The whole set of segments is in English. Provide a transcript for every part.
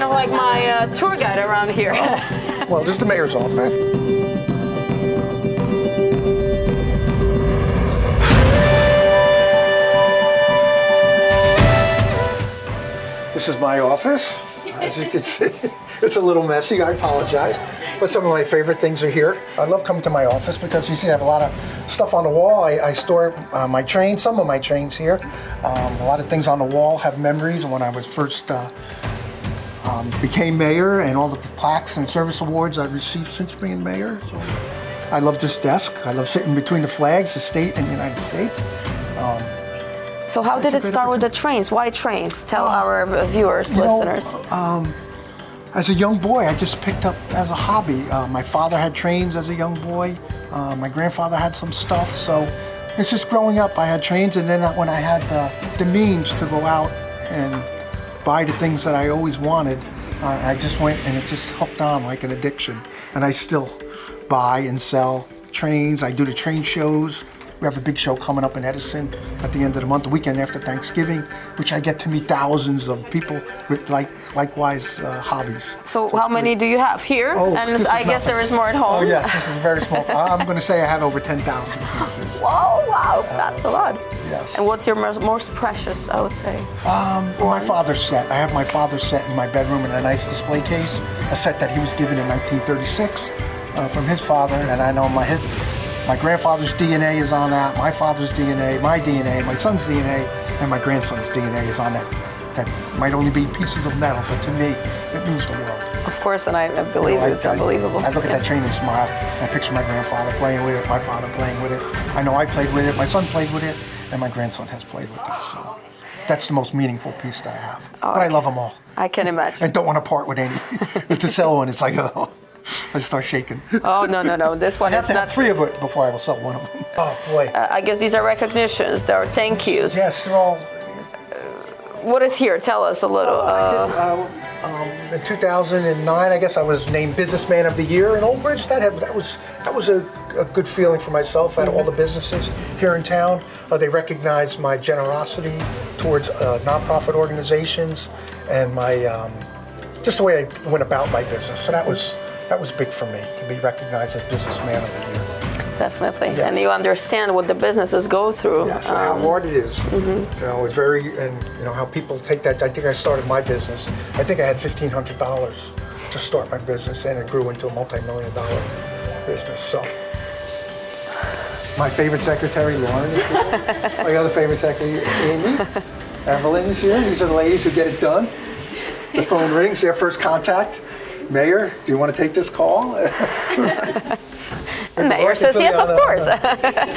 kind of like my tour guide around here. Well, this is the mayor's office. This is my office. As you can see, it's a little messy, I apologize. But some of my favorite things are here. I love coming to my office because you see I have a lot of stuff on the wall. I store my trains, some of my trains here. A lot of things on the wall have memories when I was first became mayor, and all the plaques and service awards I've received since being mayor. So I love this desk. I love sitting between the flags, the state and the United States. So how did it start with the trains? Why trains? Tell our viewers, listeners. As a young boy, I just picked up as a hobby. My father had trains as a young boy. My grandfather had some stuff. So it's just growing up, I had trains. And then when I had the means to go out and buy the things that I always wanted, I just went and it just hooked on like an addiction. And I still buy and sell trains. I do the train shows. We have a big show coming up in Edison at the end of the month, the weekend after Thanksgiving, which I get to meet thousands of people with likewise hobbies. So how many do you have here? Oh, and I guess there is more at home. Oh yes, this is very small. I'm going to say I have over 10,000 pieces. Whoa, wow, that's a lot. Yes. And what's your most precious, I would say? My father's set. I have my father's set in my bedroom in a nice display case, a set that he was given in 1936 from his father, and I know my grandfather's DNA is on that, my father's DNA, my son's DNA, and my grandson's DNA is on that. That might only be pieces of metal, but to me, it means the world. Of course, and I believe it's unbelievable. I look at that train and smile. I picture my grandfather playing with it, my father playing with it. I know I played with it, my son played with it, and my grandson has played with it. So that's the most meaningful piece that I have. But I love them all. I can imagine. I don't want to part with any. To sell one, it's like, oh. I start shaking. Oh, no. This one is not. I have three of it before I will sell one of them. Oh, boy. I guess these are recognitions. They are thank yous. Yes, they're all. What is here? Tell us a little. In 2009, I guess I was named Businessman of the Year in Old Bridge. That was a good feeling for myself. Out of all the businesses here in town, they recognized my generosity towards nonprofit organizations and my just the way I went about my business. So that was big for me, to be recognized as Businessman of the Year. Definitely, yes. And you understand what the businesses go through. Yes, and how hard it is. Mm-hmm. You know, it's very, and you know how people take that. I think I started my business. I think I had $1,500 to start my business, and it grew into a multi-million-dollar business. So, my favorite secretary, Lauren, is here. My other favorite secretary, Amy. Evelyn is here. These are the ladies who get it done. The phone rings. Their first contact. Mayor, do you want to take this call? The mayor says yes, of course.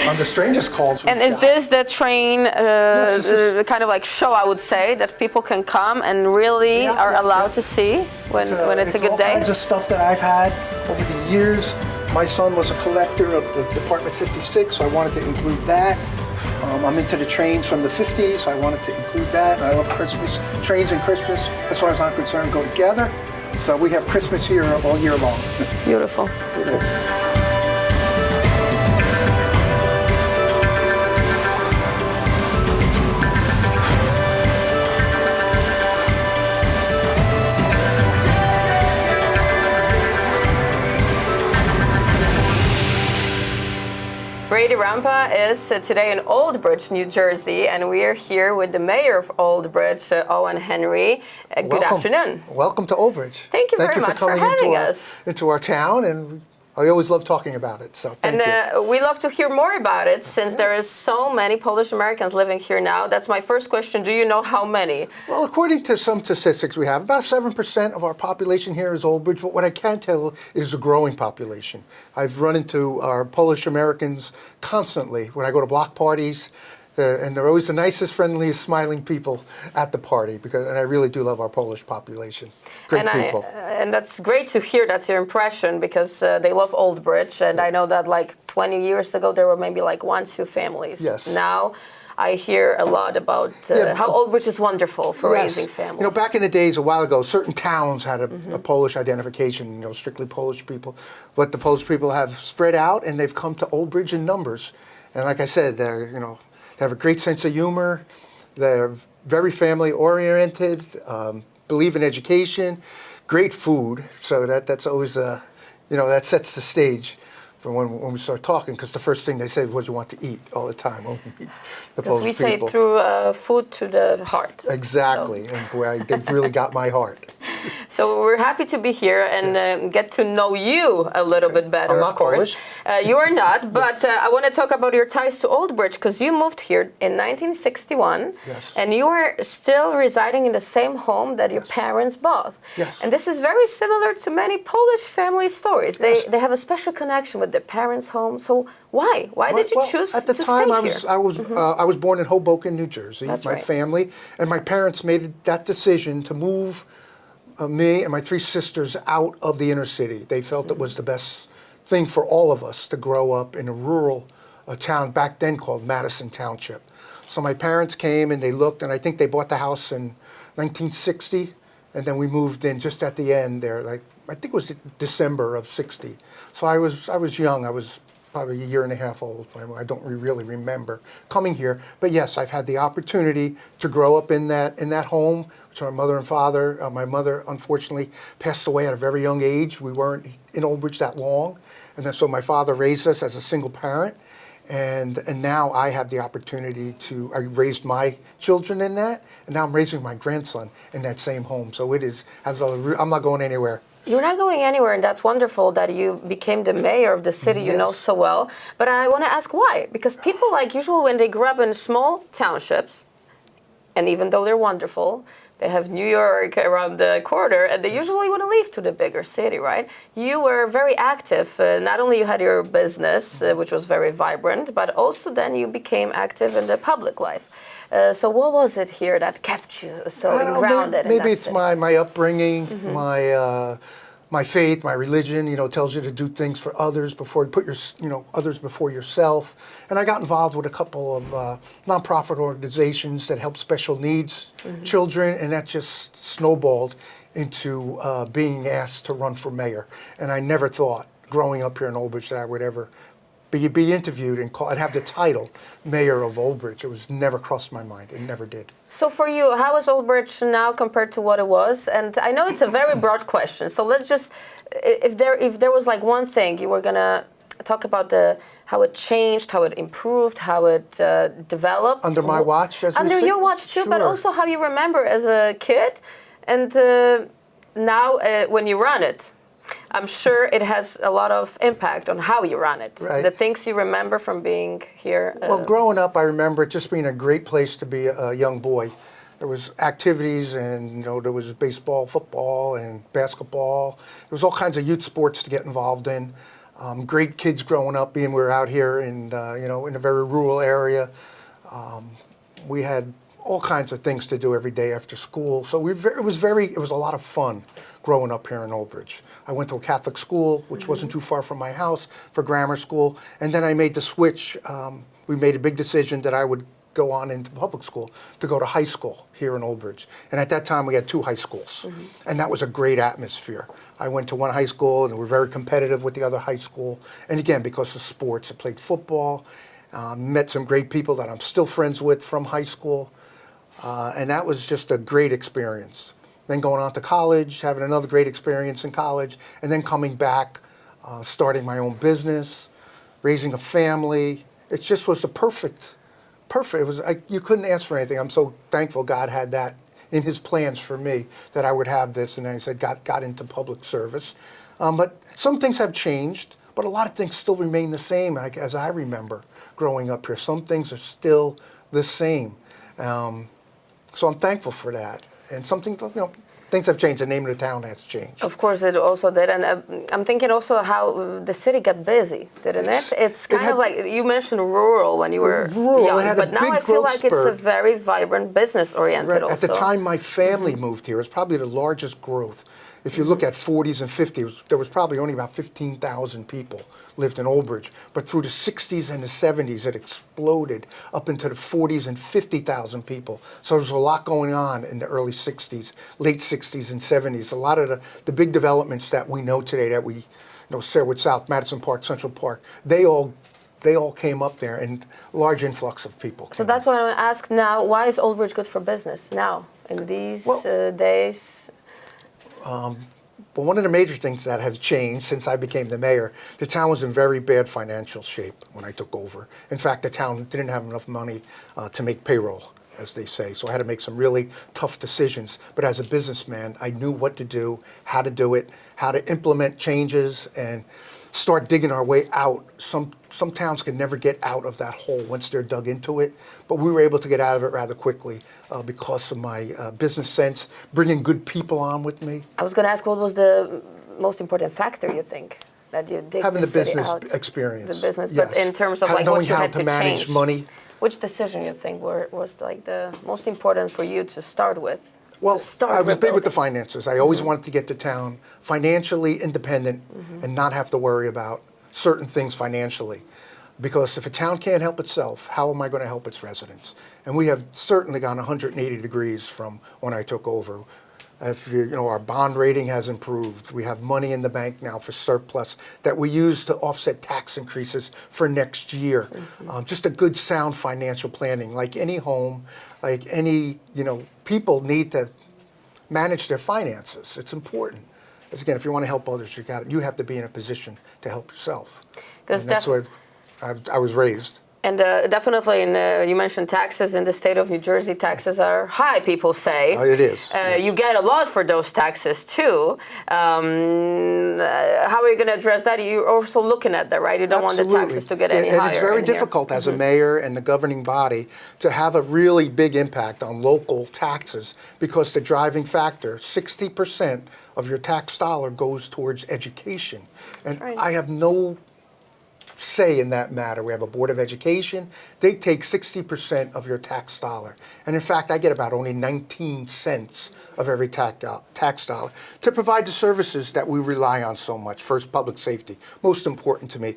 On the strangest calls. And is this the train yes, kind of like show, I would say, that people can come and really are allowed to see when it's a good day? All kinds of stuff that I've had over the years. My son was a collector of the Department 56, so I wanted to include that. I'm into the trains from the 50s, so I wanted to include that. And I love Christmas. Trains and Christmas, as far as I'm concerned, go together. So we have Christmas here all year long. Beautiful. It is. Radio RAMPA is today in Old Bridge, New Jersey, and we are here with the mayor of Old Bridge, Owena Henry. Good afternoon. Welcome to Old Bridge. Thank you very much for having us. Into our town, and I always love talking about it, so thank you. We love to hear more about it, since there is so many Polish Americans living here now. That's my first question. Do you know how many? Well, according to some statistics we have, about 7% of our population here is Old Bridge, but what I can tell is a growing population. I've run into our Polish Americans constantly when I go to block parties, and they're always the nicest, friendliest, smiling people at the party, and I really do love our Polish population. Great people. And that's great to hear. That's your impression, because they love Old Bridge, and I know that like 20 years ago there were maybe like 1-2 families. Yes. Now I hear a lot about how Old Bridge is wonderful for raising families. You know, back in the days, a while ago, certain towns had a Polish identification, you know, strictly Polish people. But the Polish people have spread out, and they've come to Old Bridge in numbers. And like I said, they're, you know, they have a great sense of humor. They're very family-oriented. believe in education, great food. So that's always that sets the stage for when we start talking, because the first thing they say is, what do you want to eat all the time when we meet the Because Polish we people. say through food to the heart. Exactly, So. and boy, they've really got my heart. So we're happy to be here and get to know you a little bit better, I'm not of course. You are not, but I want to talk about your ties to Old Bridge, because you moved here in 1961, Yes. and you are still residing in the same home that your parents bought. Yes. And this is very similar to many Polish family stories. Yes. They have a special connection with their parents' home. So why? Why did you choose at the to time stay I here? was I was born in Hoboken, New Jersey. That's my right. family and my parents made that decision to move me and my three sisters out of the inner city. They felt it was the best thing for all of us to grow up in a rural town back then called Madison Township. So my parents came and they looked, and I think they bought the house in 1960, and then we moved in just at the end there, like I think it was December of '60. So I was young. I was probably a year and a half old. I don't really remember coming here, but yes, I've had the opportunity to grow up in that home. Which my mother and father. My mother unfortunately passed away at a very young age. We weren't in Old Bridge that long, and then so my father raised us as a single parent, and now I have the opportunity to. I raised my children in that, and now I'm raising my grandson in that same home. So it is. I'm not going anywhere. You're not going anywhere, and that's wonderful that you became the mayor of the city you know so well. But I want to ask why? Because people, like usual, when they grew up in small townships, and even though they're wonderful, they have New York around the corner, and they usually want to leave to the bigger city, right? You were very active. Not only you had your business, which was very vibrant, but also then you became active in the public life. So what was it here that kept you so grounded? Maybe it's my upbringing, my faith, my religion. Tells you to do things for others before you put others before yourself. And I got involved with a couple of nonprofit organizations that help special needs children, and that just snowballed into being asked to run for mayor. And I never thought, growing up here in Old Bridge, that I would ever be interviewed and have the title Mayor of Old Bridge. It was never crossed my mind. It never did. So for you, how is Old Bridge now compared to what it was? And I know it's a very broad question. So let's just, if there was like one thing you were gonna talk about how it changed, how it improved, how it developed. Under my watch, as we Under say? your watch too, Sure. but also how you remember as a kid, and now when you run it. I'm sure it has a lot of impact on how you run it. Right. The things you remember from being here. Well, growing up, I remember it just being a great place to be a young boy. There was activities, and there was baseball, football, and basketball. There was all kinds of youth sports to get involved in. Great kids growing up, being we were out here in in a very rural area. We had all kinds of things to do every day after school. So it was a lot of fun growing up here in Old Bridge. I went to a Catholic school, which wasn't too far from my house, for grammar school. And then I made the switch. We made a big decision that I would go on into public school to go to high school here in Old Bridge. And at that time, we had two high schools. And that was a great atmosphere. I went to one high school, and we were very competitive with the other high school. And again, because of sports, I played football, met some great people that I'm still friends with from high school. And that was just a great experience. Then going on to college, having another great experience in college, and then coming back, starting my own business, raising a family. It just was the perfect. It was you couldn't ask for anything. I'm so thankful God had that in His plans for me, that I would have this. And then He said, got into public service. But some things have changed, but a lot of things still remain the same. As I remember growing up here, some things are still the same. So I'm thankful for that. And something, things have changed. The name of the town has changed. Of course, it also did. And I'm thinking also how the city got busy, didn't it? It's kind of like, you mentioned rural when you were young, but now I feel like it's a very vibrant business-oriented right. also. At the time my family moved here, it was probably the largest growth. If you look at 40s and 50s, there was probably only about 15,000 people lived in Old Bridge. But through the 60s and the 70s, it exploded up into the 40s and 50,000 people. So there's a lot going on in the early 60s, late 60s and 70s. A lot of the big developments that we know today, that we Sarahwood South, Madison Park, Central Park, they all came up there, and large influx of people. So that's what I want to ask now. Why is Old Bridge good for business now? in these Well- days? But one of the major things that have changed since I became the mayor, the town was in very bad financial shape when I took over. In fact, the town didn't have enough money to make payroll, as they say. So I had to make some really tough decisions. But as a businessman, I knew what to do, how to do it, how to implement changes, and start digging our way out. Some towns can never get out of that hole once they're dug into it, but we were able to get out of it rather quickly because of my business sense, bringing good people on with me. I was going to ask, what was the most important factor you think that you dig Having the the city business out? experience. The business, yes. but in terms of like knowing what you how had to to manage change. money. Which decision you think was like the most important for you to start with? Well, To start I was big with the rebuilding? finances. I always wanted to get the town financially independent and not have to worry about certain things financially. Because if a town can't help itself, how am I going to help its residents? And we have certainly gone 180 degrees from when I took over. If our bond rating has improved. We have money in the bank now for surplus that we use to offset tax increases for next year. Just a good, sound financial planning. Like any home, like any, people need to manage their finances. It's important. Because again, if you want to help others, you have to be in a position to help yourself. And that's where I was raised. And definitely, you mentioned taxes in the state of New Jersey. Taxes are high, people say. It is. Yes. You get a lot for those taxes too. How are you going to address that? You're also looking at that, right? You don't want the taxes to get any higher. And it's very in here. difficult as a mayor and the governing body to have a really big impact on local taxes because the driving factor, 60% of your tax dollar goes towards education. And right. I have no say in that matter. We have a Board of Education. They take 60% of your tax dollar. And in fact, I get about only 19 cents of every tax dollar to provide the services that we rely on so much. First, public safety, most important to me.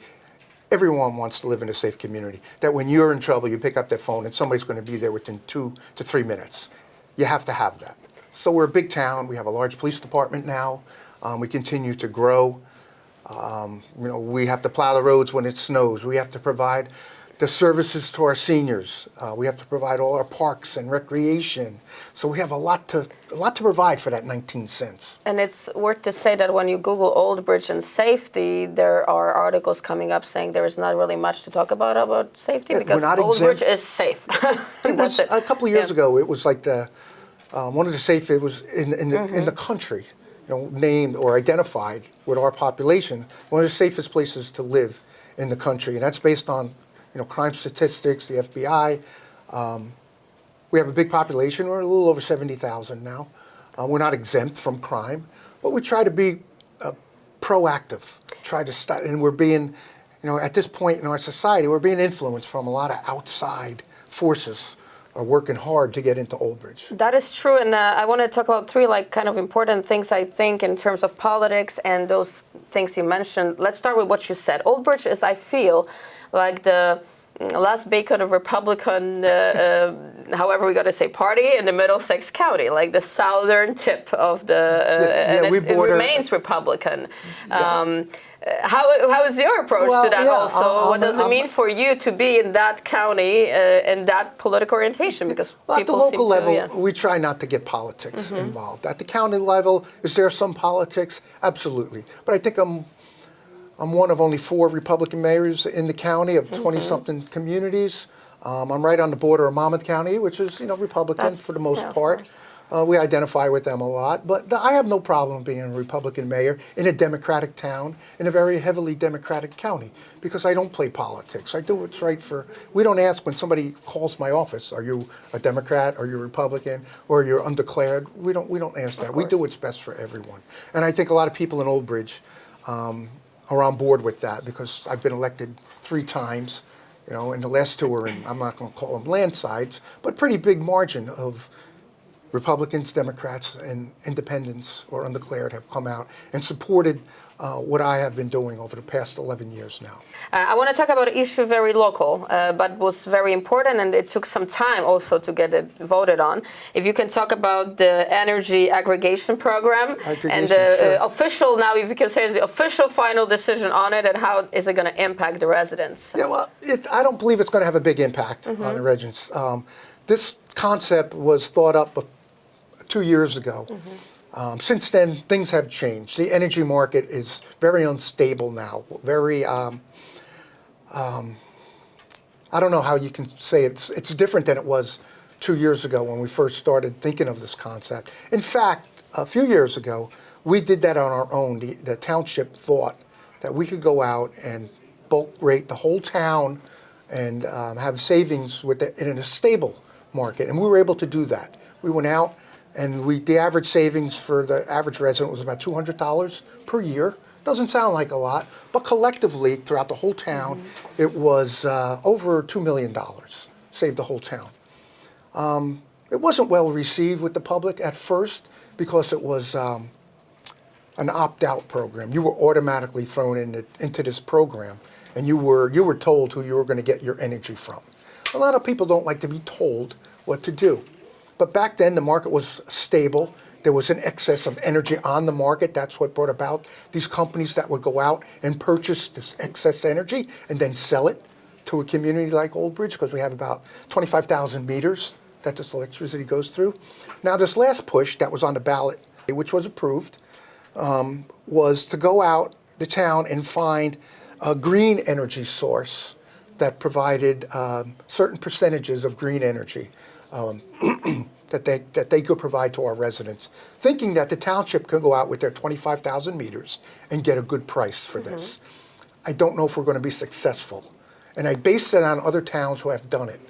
Everyone wants to live in a safe community, that when you're in trouble, you pick up that phone and somebody's going to be there within 2 to 3 minutes. You have to have that. So we're a big town. We have a large police department now. We continue to grow. We have to plow the roads when it snows. We have to provide the services to our seniors. We have to provide all our parks and recreation. So we have a lot to provide for that 19 cents. And it's worth to say that when you Google Old Bridge and safety, there are articles coming up saying there is not really much to talk about safety because Old Bridge is safe. It was a couple of years ago. It was like one of the safest. It was in the country. Named or identified with our population, one of the safest places to live in the country. And that's based on, crime statistics, the FBI. We have a big population. We're a little over 70,000 now. We're not exempt from crime, but we try to be proactive, try to start, and we're being, at this point in our society, we're being influenced from a lot of outside forces are working hard to get into Old Bridge. That is true, and I want to talk about 3 kind of important things I think in terms of politics and those things you mentioned. Let's start with what you said. Old Bridge is, I feel, like the last beacon of Republican, however we got to say, party in the Middlesex County, like the southern tip of the, and it remains Republican. Yeah. How is your approach to that also? What does it mean for you to be in that county and that political orientation? Because at the local level, we try not to get politics involved. At the county level, is there some politics? Absolutely. But I think I'm one of only 4 Republican mayors in the county of 20-something communities. I'm right on the border of Monmouth County, which is Republican for the most part. We identify with them a lot, but I have no problem being a Republican mayor in a Democratic town, in a very heavily Democratic county, because I don't play politics. I do what's right we don't ask when somebody calls my office, are you a Democrat, are you a Republican, or you're undeclared? We don't ask that. We do what's best for everyone. And I think a lot of people in Old Bridge are on board with that, because I've been elected 3 times, and the last 2 are in, I'm not going to call them landslides, but pretty big margin of Republicans, Democrats, and independents or undeclared have come out and supported what I have been doing over the past 11 years now. I want to talk about an issue very local, but was very important, and it took some time also to get it voted on. If you can talk about the energy aggregation program and the official, now if you can say the official final decision on it, and how is it going to impact the residents? Yeah, well, I don't believe it's going to have a big impact on the residents. This concept was thought up 2 years ago. Since then, things have changed. The energy market is very unstable now. Very, I don't know how you can say it's different than it was 2 years ago when we first started thinking of this concept. In fact, a few years ago, we did that on our own. The township thought that we could go out and bulk rate the whole town and have savings in a stable market, and we were able to do that. We went out, and the average savings for the average resident was about $200 per year. Doesn't sound like a lot, but collectively throughout the whole town, it was over $2 million saved the whole town. It wasn't well received with the public at first because it was an opt-out program. You were automatically thrown into this program, and you were told who you were going to get your energy from. A lot of people don't like to be told what to do. But back then, the market was stable. There was an excess of energy on the market. That's what brought about these companies that would go out and purchase this excess energy and then sell it to a community like Old Bridge, because we have about 25,000 meters that this electricity goes through. Now, this last push that was on the ballot, which was approved, was to go out the town and find a green energy source that provided certain percentages of green energy that they could provide to our residents, thinking that the township could go out with their 25,000 meters and get a good price for this. I don't know if we're going to be successful. And I based it on other towns who have done it.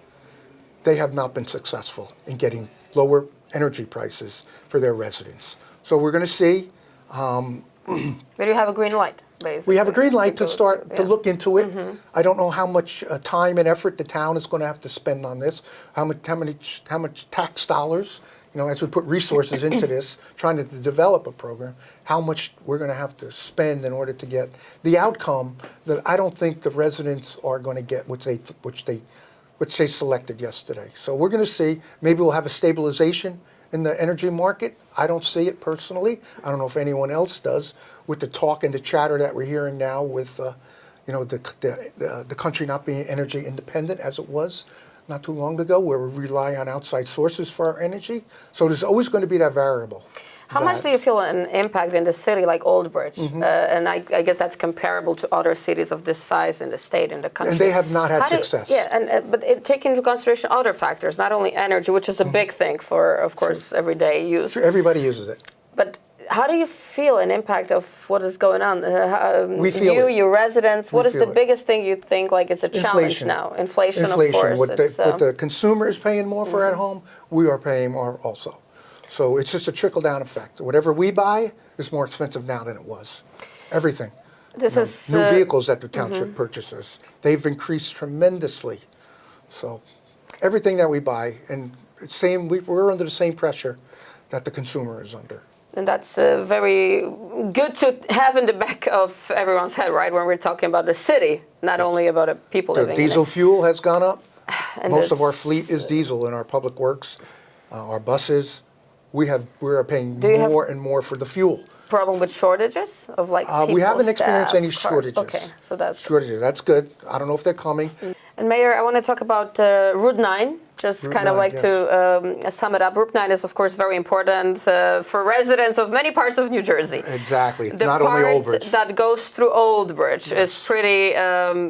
They have not been successful in getting lower energy prices for their residents. So we're going to see. But you have a green light, basically. We have a green light to start to yeah. look into it. I don't know how much time and effort the town is going to have to spend on this. How much tax dollars, as we put resources into this, trying to develop a program. How much we're going to have to spend in order to get the outcome that I don't think the residents are going to get, which they selected yesterday. So we're going to see. Maybe we'll have a stabilization in the energy market. I don't see it personally. I don't know if anyone else does, with the talk and the chatter that we're hearing now with the country not being energy independent as it was not too long ago, where we rely on outside sources for our energy. So there's always going to be that variable. How much do you feel an impact in the city like Old Bridge? And I guess that's comparable to other cities of this size in the state, in the country. And they have not had success. But taking into consideration other factors, not only energy, which is a big thing for, of course, everyday use. Sure, everybody uses it. But how do you feel an impact of what is going on? We feel you, it. your residents, what is the it. biggest thing you think like is a challenge now? Inflation, of course. What the consumer is paying more for at home, we are paying more also. So it's just a trickle-down effect. Whatever we buy is more expensive now than it was. Everything. This is new vehicles that the township purchases. They've increased tremendously. So everything that we buy, and we're under the same pressure that the consumer is under. And that's very good to have in the back of everyone's head, right? When we're talking about the city, not only about the people living in it. The diesel fuel has gone up. And Most of our fleet is diesel in our public works, our buses. We are paying more and more for the fuel. Problem with shortages of people, we haven't experienced staff, any cars. shortages. Okay, so that's shortages. That's good. I don't know if they're coming. And Mayor, I want to talk about Route 9. Just Route kind of 9, like to sum it up. Route 9 is, of course, very important for residents of many parts of New Jersey. Exactly. The not only Old Bridge. That goes through Old Bridge is pretty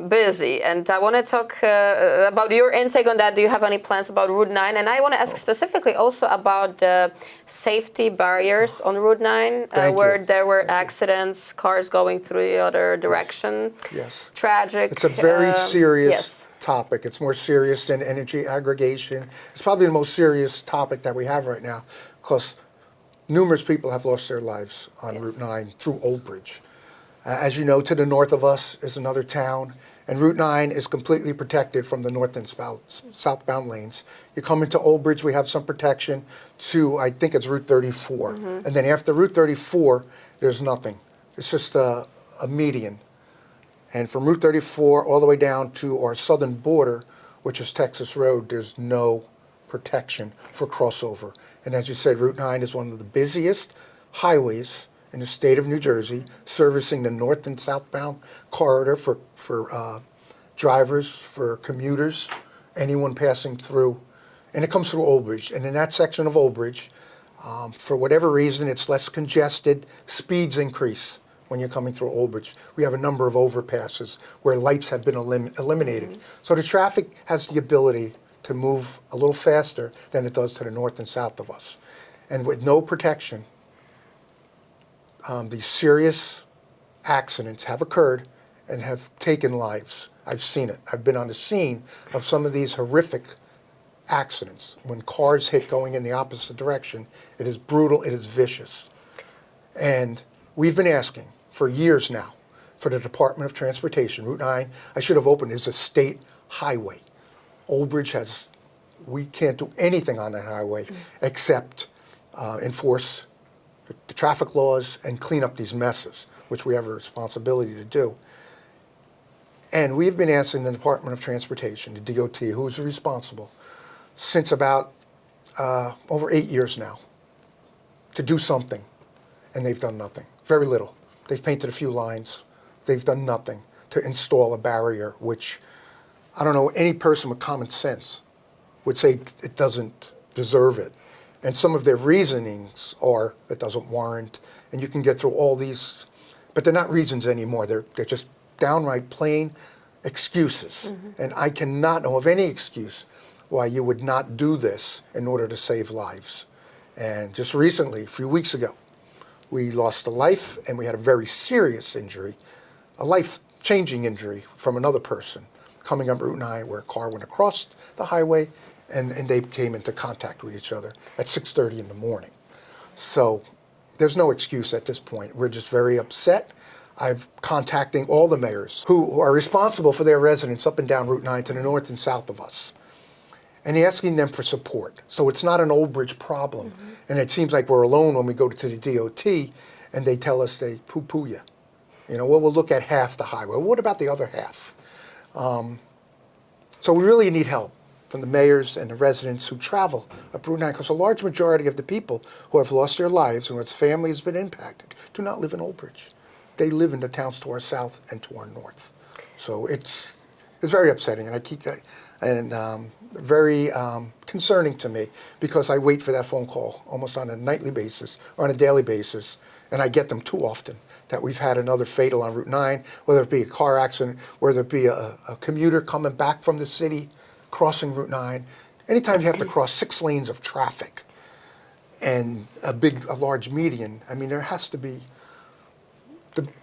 busy. And I want to talk about your intake on that. Do you have any plans about Route 9? And I want to ask specifically also about the safety barriers on Route 9, where there were accidents, cars going through the other direction. Yes. Tragic. It's a very serious yes. topic. It's more serious than energy aggregation. It's probably the most serious topic that we have right now, because numerous people have lost their lives on Route 9 through Old Bridge. As you know, to the north of us is another town, and Route 9 is completely protected from the north and southbound lanes. You come into Old Bridge, we have some protection to, I think it's Route 34. And then after Route 34, there's nothing. It's just a median. And from Route 34 all the way down to our southern border, which is Texas Road, there's no protection for crossover. And as you said, Route 9 is one of the busiest highways in the state of New Jersey, servicing the north and southbound corridor for drivers, for commuters, anyone passing through. And it comes through Old Bridge. And in that section of Old Bridge, For whatever reason, it's less congested. Speeds increase when you're coming through Old Bridge. We have a number of overpasses where lights have been eliminated. So the traffic has the ability to move a little faster than it does to the north and south of us. And with no protection, these serious accidents have occurred and have taken lives. I've seen it. I've been on the scene of some of these horrific accidents. When cars hit going in the opposite direction, it is brutal, it is vicious. And we've been asking for years now for the Department of Transportation, Route 9, I should have opened, is a state highway. Old Bridge we can't do anything on that highway except enforce the traffic laws and clean up these messes, which we have a responsibility to do. And we've been asking the Department of Transportation, the DOT, who's responsible, since about over 8 years now, to do something, and they've done nothing, very little. They've painted a few lines. They've done nothing to install a barrier, which I don't know, any person with common sense would say it doesn't deserve it. And some of their reasonings are it doesn't warrant, and you can get through all these, but they're not reasons anymore. They're just downright plain excuses. And I cannot know of any excuse why you would not do this in order to save lives. And just recently, a few weeks ago, we lost a life and we had a very serious injury, a life-changing injury from another person coming up Route 9 where a car went across the highway and they came into contact with each other at 6:30 in the morning. So there's no excuse at this point. We're just very upset. I'm contacting all the mayors who are responsible for their residents up and down Route 9 to the north and south of us, and asking them for support. So it's not an Old Bridge problem. And it seems like we're alone when we go to the DOT and they tell us they poo-poo you. You know, well, we'll look at half the highway. Well, what about the other half? So we really need help from the mayors and the residents who travel up Route 9, because a large majority of the people who have lost their lives and whose family has been impacted do not live in Old Bridge. They live in the towns to our south and to our north. So it's very upsetting, and very concerning to me, because I wait for that phone call almost on a nightly basis or on a daily basis, and I get them too often, that we've had another fatal on Route 9, whether it be a car accident, whether it be a commuter coming back from the city, crossing Route 9. Anytime you have to cross 6 lanes of traffic and a large median, I mean, there has to be,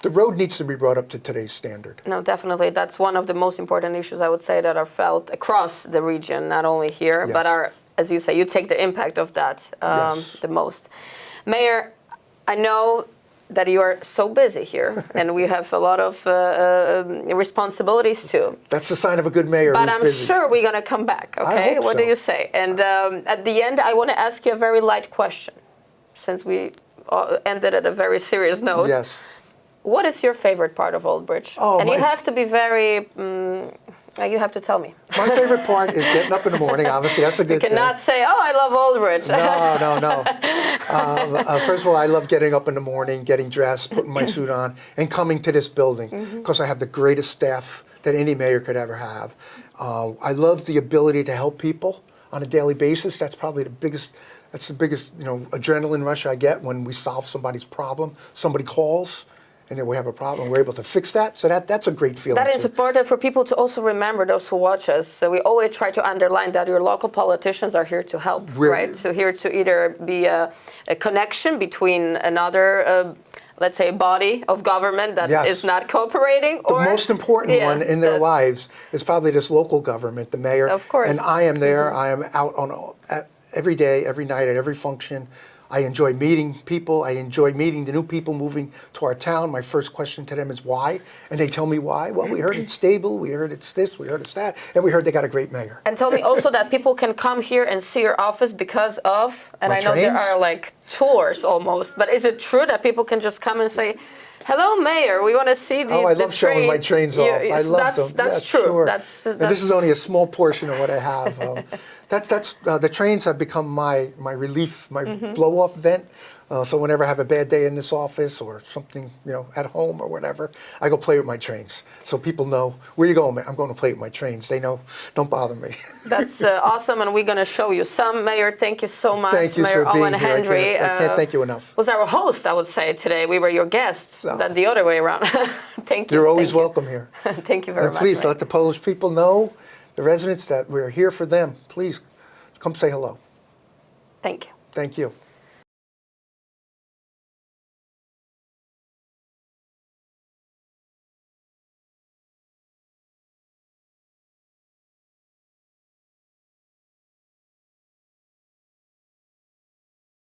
the road needs to be brought up to today's standard. No, definitely. That's one of the most important issues, I would say, that are felt across the region, not only here, but are, as you say, you take the impact of that the most. Mayor, I know that you are so busy here, and we have a lot of responsibilities too. That's the sign of a good mayor. But I'm sure we're going to come back, okay? What do you say? And at the end, I want to ask you a very light question, since we ended at a very serious note. Yes. What is your favorite part of Old Bridge? Oh, and you have to be very, you have to tell me. My favorite part is getting up in the morning. Obviously, that's a good thing. You cannot say, oh, I love Old Bridge. No. First of all, I love getting up in the morning, getting dressed, putting my suit on, and coming to this building, because I have the greatest staff that any mayor could ever have. I love the ability to help people on a daily basis. That's probably the biggest, adrenaline rush I get when we solve somebody's problem. Somebody calls, and then we have a problem, we're able to fix that. So that's a great feeling. That is important for people to also remember, those who watch us. So we always try to underline that your local politicians are here to help, right? So here to either be a connection between another, let's say, body of government that is not cooperating. The most important one in their lives is probably this local government, the mayor. Of course. And I am there. I am out every day, every night, at every function. I enjoy meeting people. I enjoy meeting the new people moving to our town. My first question to them is why? And they tell me why. Well, we heard it's stable. We heard it's this. We heard it's that. And we heard they got a great mayor. And tell me also that people can come here and see your office because of, and I know there are like tours almost, but is it true that people can just come and say, hello, Mayor, we want to see the I love showing my trains off. I love them. That's true. Sure. That's and this is only a small portion of what I have. The trains have become my relief, my blow-off vent. So whenever I have a bad day in this office or something, at home or whatever, I go play with my trains. So people know, where you going, man? I'm going to play with my trains. They know, don't bother me. That's awesome, and we're going to show you some. Mayor, thank you so much. Thank you Mayor for being Owena here. Henry. I can't thank you enough. Was our host, I would say, today. We were your guests, not the other way around. Thank you. You're always welcome here. Thank you very much. Please Mayor. let the Polish people know, the residents, that we're here for them. Please come say hello. Thank you. Thank you.